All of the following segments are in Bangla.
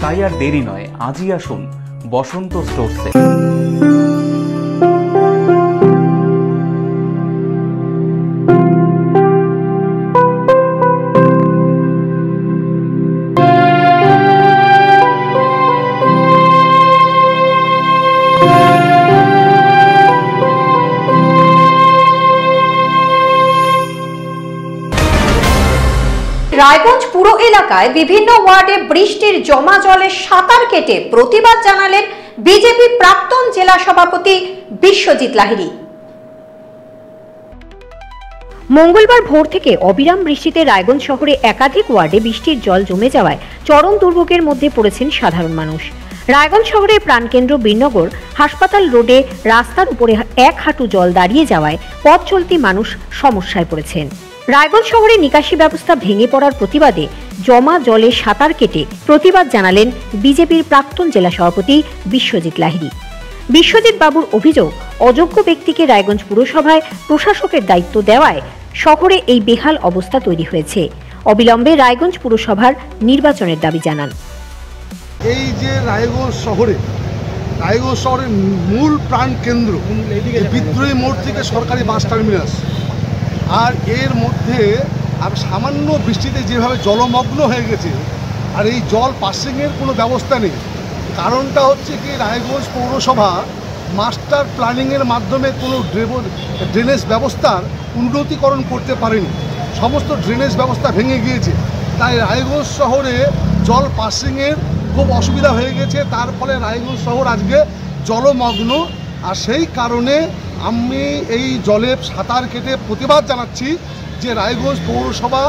তাই আর দেরি নয়, আজই আসুন বসন্ত স্টোরসে। রায়গঞ্জ পুর এলাকায় বিভিন্ন ওয়ার্ডে বৃষ্টির জমা জলে সাঁতার কেটে প্রতিবাদ জানালেন বিজেপি প্রাক্তন জেলা সভাপতি বিশ্বজিৎ লাহিড়ী। মঙ্গলবার ভোর থেকে অবিরাম বৃষ্টিতে রায়গঞ্জ শহরে একাধিক ওয়ার্ডে বৃষ্টির জল জমে যাওয়ায় চরম দুর্ভোগের মধ্যে পড়েছেন সাধারণ মানুষ। রায়গঞ্জ শহরের প্রাণকেন্দ্র বীরনগর হাসপাতাল রোডে রাস্তার উপরে এক হাঁটু জল দাঁড়িয়ে যাওয়ায় পথ চলতি মানুষ সমস্যায় পড়েছেন। রায়গঞ্জ শহরে নিকাশি ব্যবস্থা ভেঙে পড়ার প্রতিবাদে জমা জলে সাঁতার কেটে প্রতিবাদ জানালেন বিজেপির প্রাক্তন জেলা সভাপতি বিশ্বজিৎ লাহিড়ী। বিশ্বজিৎ বাবুর অভিযোগ, অযোগ্য ব্যক্তিকে রায়গঞ্জ পুরসভায় প্রশাসকের দায়িত্ব দেওয়ায় শহরে এই বেহাল অবস্থা তৈরি হয়েছে। অবিলম্বে রায়গঞ্জ পুরসভার নির্বাচনের দাবি জানান। এই যে রায়গঞ্জ শহরের মূল প্রাণ কেন্দ্র বিদ্রোহী মোড় থেকে সরকারি বাস টার্মিনাস, আর এর মধ্যে আর সামান্য বৃষ্টিতে যেভাবে জলমগ্ন হয়ে গেছে, আর এই জল পাসিংয়ের কোনো ব্যবস্থা নেই। কারণটা হচ্ছে কি, রায়গঞ্জ পৌরসভা মাস্টার প্ল্যানিংয়ের মাধ্যমে কোনো ড্রেনেজ ব্যবস্থার উন্নতিকরণ করতে পারেনি। সমস্ত ড্রেনেজ ব্যবস্থা ভেঙে গিয়েছে, তাই রায়গঞ্জ শহরে জল পাসিংয়ের খুব অসুবিধা হয়ে গেছে। তার ফলে রায়গঞ্জ শহর আজকে জলমগ্ন। আর সেই কারণে আমি এই জলে সাঁতার কেটে প্রতিবাদ জানাচ্ছি যে রায়গঞ্জ পৌরসভা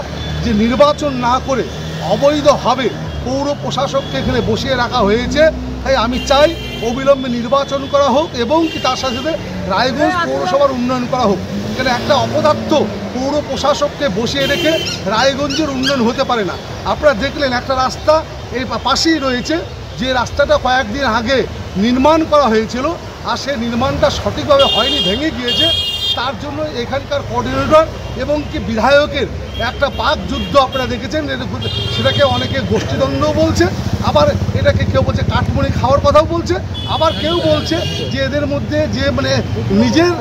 যে নির্বাচন না করে অবৈধভাবে পৌর প্রশাসককে এখানে বসিয়ে রাখা হয়েছে, তাই আমি চাই অবিলম্বে নির্বাচন করা হোক এবং কি তার সাথে সাথে রায়গঞ্জ পৌরসভার উন্নয়ন করা হোক। এখানে একটা অপদার্থ পৌর প্রশাসককে বসিয়ে রেখে রায়গঞ্জের উন্নয়ন হতে পারে না। আপনারা দেখলেন একটা রাস্তা এই পাশেই রয়েছে, যে রাস্তাটা কয়েকদিন আগে নির্মাণ করা হয়েছিল, আর সেই নির্মাণটা সঠিকভাবে হয়নি, ভেঙে গিয়েছে। তার জন্য এখানকার কোঅর্ডিনেটর এবং কি বিধায়কের একটা বাক যুদ্ধ আপনারা দেখেছেন। সেটাকে অনেকে গোষ্ঠীদ্বন্দ্ব বলছে, আবার এটাকে কেউ বলছে কাঠমুড়ি খাওয়ার কথাও বলছে, আবার কেউ বলছে যে এদের মধ্যে যে নিজের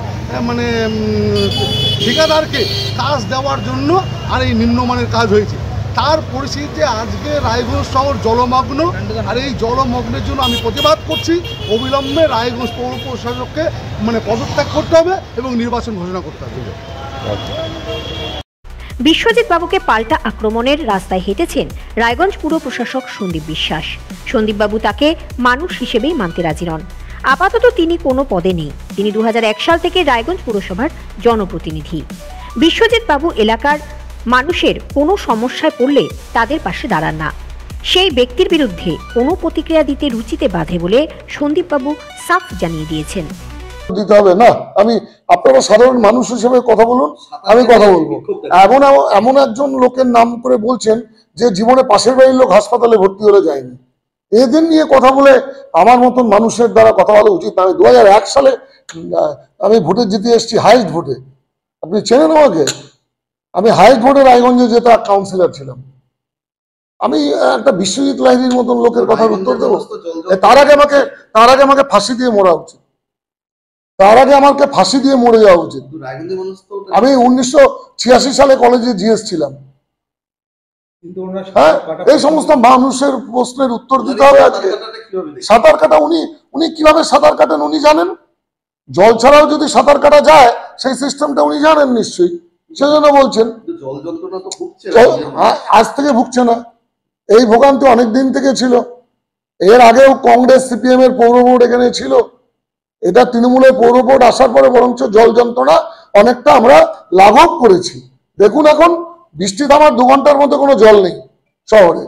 ঠিকাদারকে কাজ দেওয়ার জন্য আর এই নিম্নমানের কাজ হয়েছে। তার পরিস্থিতিতে আজকে রায়গঞ্জ শহর জলমগ্ন, আর এই জলমগ্নের জন্য আমি প্রতিবাদ করছি। অবিলম্বে রায়গঞ্জ পৌর প্রশাসককে পদত্যাগ করতে হবে এবং নির্বাচন ঘোষণা করতে হবে। বিশ্বজিৎ বাবুকে পাল্টা আক্রমণের রাস্তায় হেঁটেছেন রায়গঞ্জ পুর প্রশাসক সন্দীপ বিশ্বাস। সন্দীপ বাবু তাকে মানুষ হিসেবেই মানতে রাজি নন। আপাতত তিনি কোনো পদে নেই। তিনি 2001 সাল থেকে রায়গঞ্জ পুরসভার জনপ্রতিনিধি। বিশ্বজিৎ বাবু এলাকার মানুষের কোনো সমস্যায় পড়লে তাদের পাশে দাঁড়ান না। সেই ব্যক্তির বিরুদ্ধে কোনো প্রতিক্রিয়া দিতে রুচিতে বাধে বলে সন্দীপবাবু সাফ জানিয়ে দিয়েছেন। দিতে হবে না, আমি আপনারা সাধারণ মানুষ হিসেবে কথা বলুন, আমি কথা বলবো। এমন একজন লোকের নাম করে বলছেন যে জীবনে পাশের বাড়ির লোক হাসপাতালে ভর্তি হলে যায়নি। এদের নিয়ে কথা বলে আমার মতন মানুষের দ্বারা কথা বলা উচিত না। আমি 2001 সালে আমি ভোটে জিতে এসেছি, হাইস্ট ভোটে। আপনি চেনেন আমাকে? আমি হাইস্ট ভোটে রায়গঞ্জে যেটা কাউন্সিলর ছিলাম। আমি একটা বিশ্বজিৎ লাহিড়ীর মতন লোকের কথার উত্তর দেবো? তার আগে আমাকে ফাঁসি দিয়ে মরা উচিত, তার আগে আমাকে ফাঁসি দিয়ে মরে যাওয়া উচিত। আমি 1986 সালে কলেজে জিএস ছিলাম। হ্যাঁ, এই সমস্ত মানুষের প্রশ্নের উত্তর দিতে হবে আজকে। সাঁতার কাটা, উনি কিভাবে সাঁতার কাটেন উনি জানেন। জল ছাড়াও যদি সাঁতার কাটা যায় সেই সিস্টেমটা উনি জানেন নিশ্চয়ই, সেজন্য বলছেন। আজ থেকে ভুগছে না, এই ভোগান্তি অনেক দিন থেকে ছিল। এর আগেও কংগ্রেস সিপিএম এর পৌর বোর্ড এখানে ছিল। এটা তৃণমূলের পৌর বোর্ড আসার পরে বরঞ্চ জল যন্ত্রণা অনেকটা আমরা লাঘব করেছি। দেখুন, এখন বৃষ্টি থামার 2 ঘন্টার মধ্যে কোনো জল নেই শহরে।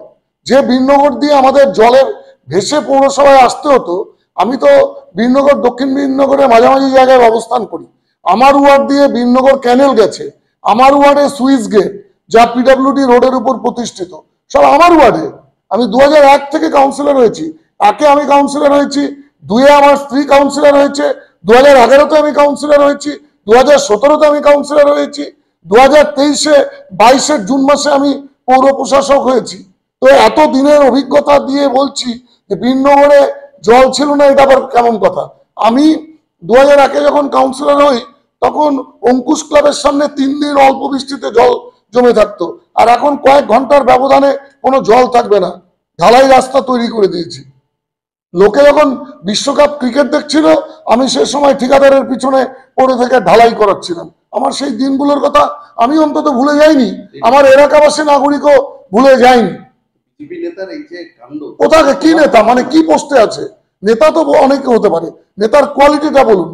যে বীরনগর দিয়ে আমাদের জলের ভেসে পৌরসভায় আসতে হতো, আমি তো বীরনগর দক্ষিণ বীরনগরের মাঝামাঝি জায়গায় অবস্থান করি। আমার ওয়ার্ড দিয়ে বীরনগর ক্যানেল গেছে, আমার ওয়ার্ডে সুইচ গেট যা পিডব্লিউডি রোডের উপর প্রতিষ্ঠিত, সব আমার ওয়ার্ডে। আমি 2001 থেকে কাউন্সিলর হয়েছি। একে আমি কাউন্সিলর হয়েছি, 2-এ আমার স্ত্রী কাউন্সিলর হয়েছে, 2011-তে আমি কাউন্সিলর হয়েছি, 2017-তে আমি কাউন্সিলর হয়েছি, 2023-22-এর জুন মাসে আমি পৌর প্রশাসক হয়েছি। তো এত দিনের অভিজ্ঞতা দিয়ে বলছি যে বিনগরে জল ছিল না, এটা আবার কেমন কথা? আমি 2001-এ যখন কাউন্সিলর হই তখন অঙ্কুশ ক্লাবের সামনে 3 দিন অল্প বৃষ্টিতে জল জমে থাকতো, আর এখন কয়েক ঘন্টার ব্যবধানে কোনো জল থাকবে না। ঢালাই রাস্তা তৈরি করে দিয়েছি। লোকে যখন বিশ্বকাপ ক্রিকেট দেখছিল, আমি সে সময় ঠিকাদারের পিছনে পড়ে থেকে ঢালাই করাচ্ছিলাম। আমার সেই দিনগুলোর কথা আমি অন্তত ভুলে যাইনি, আমার এলাকাবাসী নাগরিকও ভুলে যায়নি। কোথাকে কি নেতা, মানে কি পোস্টে আছে? নেতা তো অনেকে হতে পারে, নেতার কোয়ালিটিটা বলুন।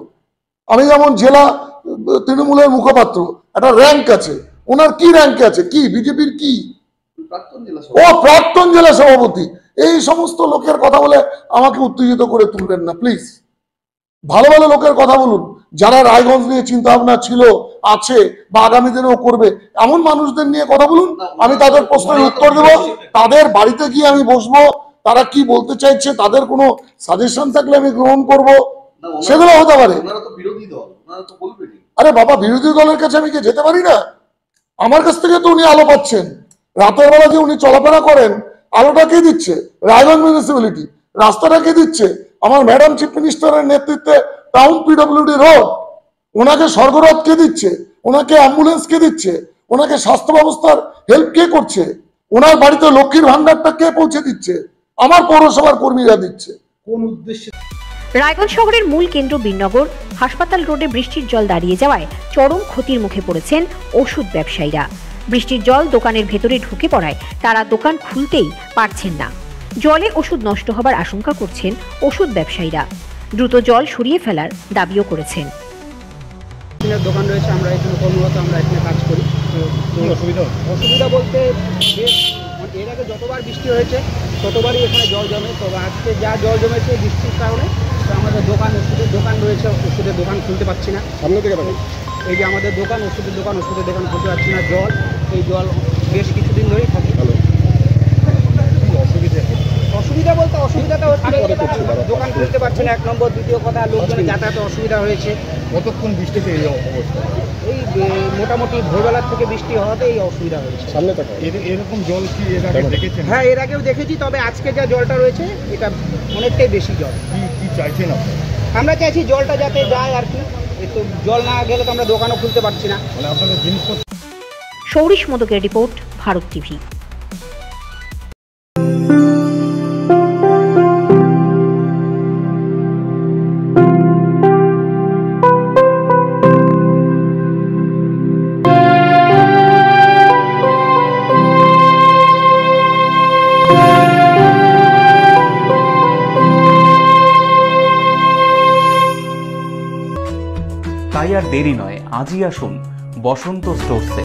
আমি যেমন জেলা তৃণমূলের মুখপাত্র, একটা র্যাঙ্ক আছে, ওনার কি র্যাঙ্ক আছে? কি বিজেপির কি? ও প্রাক্তন জেলা সভাপতি। এই সমস্ত লোকের কথা বলে আমাকে উত্তেজিত করে তুলবেন না প্লিজ। ভালো ভালো লোকের কথা বলুন, যারা রায়গঞ্জ নিয়ে চিন্তা ভাবনা ছিল, আছে বা আগামী দিনেও করবে, এমন মানুষদের নিয়ে কথা বলুন। আমি তাদের প্রশ্নের উত্তর দেব, তাদের বাড়িতে গিয়ে আমি বসবো, তারা কি বলতে চাইছে, তাদের কোনো সাজেশন থাকলে আমি গ্রহণ করব, সেগুলো হতে পারে। আরে বাবা, বিরোধী দলের কাছে আমি কি যেতে পারি না? আমার কাছ থেকে তো উনি আলো পাচ্ছেন। রাতের বেলা যে উনি চলাফেরা করেন, আলোটা কে দিচ্ছে? রায়গঞ্জ মিউনিসিপ্যালিটি। রাস্তাটা কে দিচ্ছে? আমার ম্যাডাম চিফ মিনিস্টারের নেতৃত্বে টাউন পিডব্লিউডি রোড। ওনাকে স্বর্গরথ কে দিচ্ছে? ওনাকে অ্যাম্বুলেন্স কে দিচ্ছে? ওনাকে স্বাস্থ্য ব্যবস্থার হেল্প কে করছে? ওনার বাড়িতে লক্ষ্মীর ভান্ডারটা কে পৌঁছে দিচ্ছে? আমার পৌরসভার কর্মীরা দিচ্ছে। কোন উদ্দেশ্যে? রায়গঞ্জ শহরের মূল কেন্দ্র বিনগর হাসপাতাল রোডে বৃষ্টির জল দাঁড়িয়ে যাওয়ায় চরম ক্ষতির মুখে পড়েছেন ওষুধ ব্যবসায়ীরা। বৃষ্টির জল দোকানের ভেতরে ঢুকে পড়ায় তারা দোকান খুলতেই পারছেন না। জলে ওষুধ নষ্ট হবার আশঙ্কা করছেন ওষুধ ব্যবসায়ীরা। দ্রুত জল সরিয়ে ফেলার দাবিও করেছেন। দোকান রয়েছে, আমরা এখানে কর্মরত, আমরা এখানে কাজ করি। অসুবিধা বলতে এর আগে যতবার বৃষ্টি হয়েছে ততবারই এখানে জল জমে। তবে আজকে যা জল জমেছে বৃষ্টির কারণে, আমাদের দোকান, ওষুধের দোকান রয়েছে, ওষুধের দোকান খুলতে পারছি না। সামনে থেকে এই যে আমাদের দোকান, ওষুধের দোকান খুলতে পারছি না। জল, এই জল বেশ কিছুদিন ধরেই থাকে। অসুবিধা বলতে অসুবিধাটা হচ্ছে দোকান খুলতে পারছে না, 1 নম্বর। দ্বিতীয় কথা, লোকজনের যাতায়াতে অসুবিধা হয়েছে। কতক্ষণ বৃষ্টিতে এই অবস্থা? এই মোটামুটি ভোরবেলার থেকে বৃষ্টি হওয়াতে এই অসুবিধা হয়েছে। সামনে থাকা এরকম জল কি এর আগে দেখেছেন? হ্যাঁ, এর আগেও দেখেছি, তবে আজকে যা জলটা রয়েছে এটা অনেকটাই বেশি জল। কি চাইছেন আপনারা? আমরা চাইছি জলটা যাতে যায় আর কি। একটু জল না গেলে তো আমরা দোকানও খুলতে পারছি না। মানে আপনাদের জিনিসপত্র। সৌরিশ মোদকের রিপোর্ট, ভারত টিভি। তাই আর দেরি নয়, আজই আসুন বসন্ত স্টোরসে।